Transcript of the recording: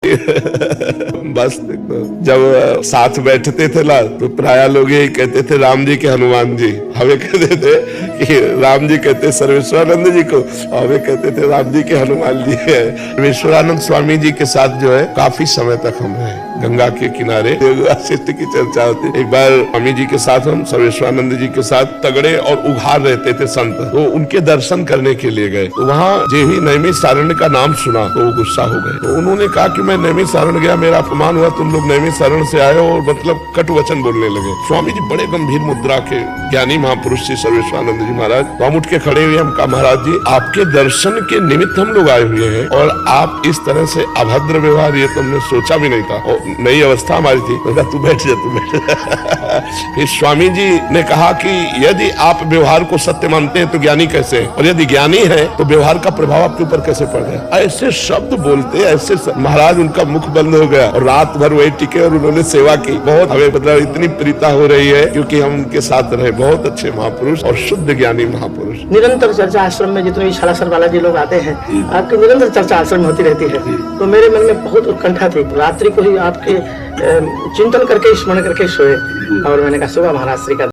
बस देखो, जब साथ बैठते थे ना तो प्राय लोग यही कहते थे राम जी के हनुमान जी, हमें कहते थे कि राम जी कहते सर्वेश्वरानंद जी को, हमें कहते थे राम जी के हनुमान जी है। सर्वेश्वरानंद स्वामी जी के साथ जो है काफी समय तक हम रहे, गंगा के किनारे वासिष्ठ की चर्चा होती। एक बार स्वामी जी के साथ हम सर्वेश्वरानंद जी के साथ तगड़े और उघार रहते थे संत, तो उनके दर्शन करने के लिए गए, तो वहाँ जेही नैमिषारण्य का नाम सुना तो वो गुस्सा हो गए। तो उन्होंने कहा कि मैं नैमिषारण्य गया, मेरा अपमान हुआ, तुम लोग नैमिषारण्य से आए हो, और मतलब कटु वचन बोलने लगे। स्वामी जी बड़े गंभीर मुद्रा के ज्ञानी महापुरुष श्री सर्वेश्वरानंद जी महाराज, तो हम उठ के खड़े हुए, हम कहा महाराज जी आपके दर्शन के निमित्त हम लोग आए हुए हैं, और आप इस तरह से अभद्र व्यवहार, ये तो हमने सोचा भी नहीं था, और नई अवस्था हमारी थी। तो तू बैठ जा, तू बैठ। फिर स्वामी जी ने कहा कि यदि आप व्यवहार को सत्य मानते हैं तो ज्ञानी कैसे हैं, और यदि ज्ञानी है तो व्यवहार का प्रभाव आपके ऊपर कैसे पड़ गया। ऐसे शब्द बोलते, ऐसे महाराज उनका मुख बंद हो गया, और रात भर वही टिके और उन्होंने सेवा की। बहुत हमें मतलब इतनी प्रीता हो रही है क्योंकि हम उनके साथ रहे, बहुत अच्छे महापुरुष और शुद्ध ज्ञानी महापुरुष। निरंतर चर्चा आश्रम में जितने भी सालासर बालाजी लोग आते हैं, आपकी निरंतर चर्चा आश्रम में होती रहती है, तो मेरे मन में बहुत उत्कंठा थी। रात्रि को ही आपके चिंतन करके, स्मरण करके सोए, और मैंने कहा सुबह महाराज श्री का